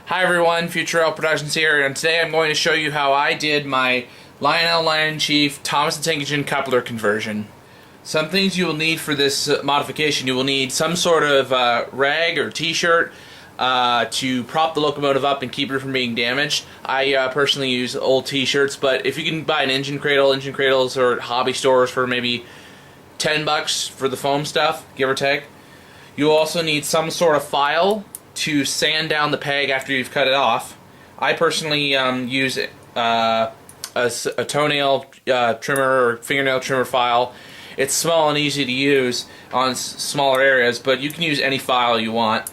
Hi everyone, FutureRail Productions here, and today I'm going to show you how I did my Lionel, LionChief, Thomas the Tank Engine coupler conversion. Some things you will need for this modification: you will need some sort of rag or t-shirt to prop the locomotive up and keep it from being damaged. I personally use old t-shirts, but if you can buy an engine cradles are at hobby stores for maybe $10 for the foam stuff, give or take. You'll also need some sort of file to sand down the peg after you've cut it off. I personally use a toenail trimmer or fingernail trimmer file. It's small and easy to use on smaller areas, but you can use any file you want.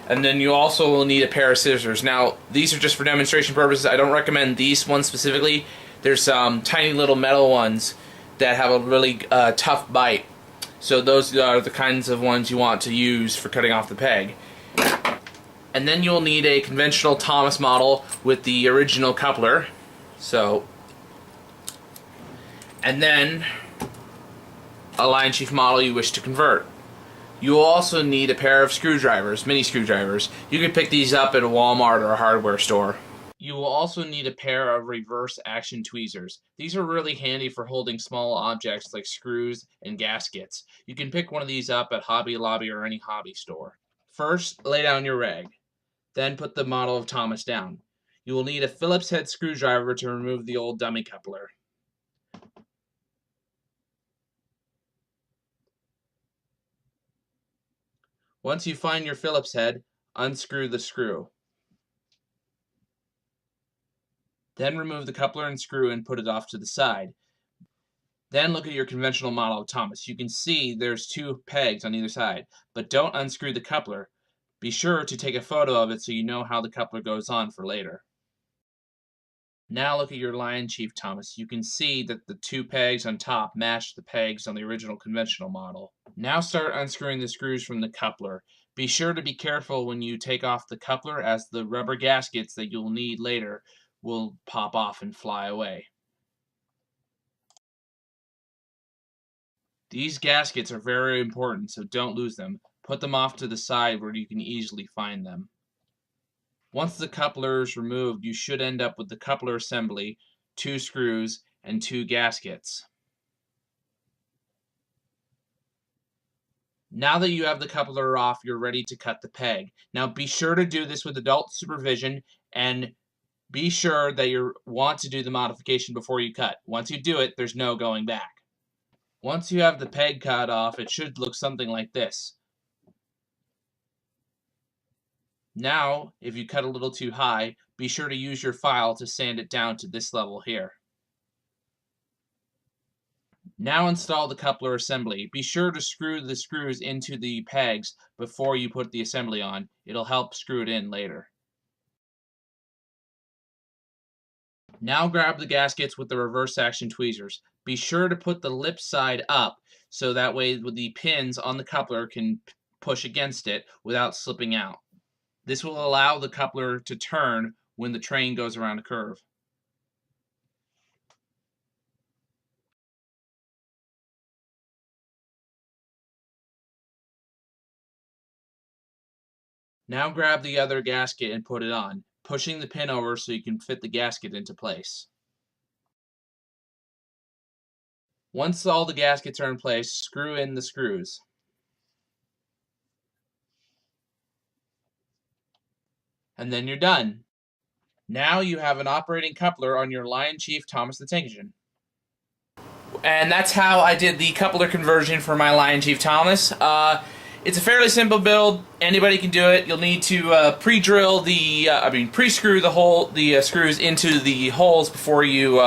And then you also will need a pair of scissors. Now, these are just for demonstration purposes. I don't recommend these ones specifically. There's some tiny little metal ones that have a really tough bite. So those are the kinds of ones you want to use for cutting off the peg. And then you'll need a conventional Thomas model with the original coupler. And then a LionChief model you wish to convert. You will also need a pair of screwdrivers, mini screwdrivers. You can pick these up at a Walmart or a hardware store. You will also need a pair of reverse action tweezers. These are really handy for holding small objects like screws and gaskets. You can pick one of these up at Hobby Lobby or any hobby store. First, lay down your rag. Then put the model of Thomas down. You will need a Phillips head screwdriver to remove the old dummy coupler. Once you find your Phillips head, unscrew the screw. Then remove the coupler and screw and put it off to the side. Then look at your conventional model of Thomas. You can see there's two pegs on either side, but don't unscrew the coupler. Be sure to take a photo of it so you know how the coupler goes on for later. Now look at your LionChief Thomas. You can see that the two pegs on top match the pegs on the original conventional model. Now start unscrewing the screws from the coupler. Be sure to be careful when you take off the coupler, as the rubber gaskets that you'll need later will pop off and fly away. These gaskets are very important, so don't lose them. Put them off to the side where you can easily find them. Once the coupler is removed, you should end up with the coupler assembly, two screws, and two gaskets. Now that you have the coupler off, you're ready to cut the peg. Now be sure to do this with adult supervision, and be sure that you want to do the modification before you cut. Once you do it, there's no going back. Once you have the peg cut off, it should look something like this. Now, if you cut a little too high, be sure to use your file to sand it down to this level here. Now install the coupler assembly. Be sure to screw the screws into the pegs before you put the assembly on. It'll help screw it in later. Now grab the gaskets with the reverse action tweezers. Be sure to put the lip side up so that way the pins on the coupler can push against it without slipping out. This will allow the coupler to turn when the train goes around a curve. Now grab the other gasket and put it on, pushing the pin over so you can fit the gasket into place. Once all the gaskets are in place, screw in the screws. And then you're done. Now you have an operating coupler on your LionChief Thomas the Tank Engine. And that's how I did the coupler conversion for my LionChief Thomas. It's a fairly simple build. Anybody can do it. You'll need to pre-screw the screws into the holes before you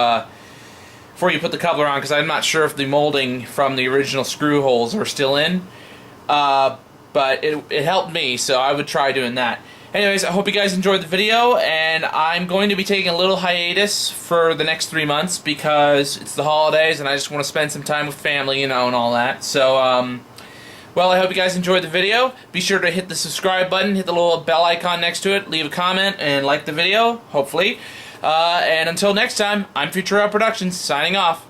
put the coupler on, because I'm not sure if the molding from the original screw holes are still in. But it helped me, so I would try doing that. Anyways, I hope you guys enjoyed the video, and I'm going to be taking a little hiatus for the next 3 months because it's the holidays and I just want to spend some time with family, and all that. So, well, I hope you guys enjoyed the video. Be sure to hit the subscribe button, hit the little bell icon next to it, leave a comment, and like the video, hopefully. And until next time, I'm FutureRail Productions, signing off.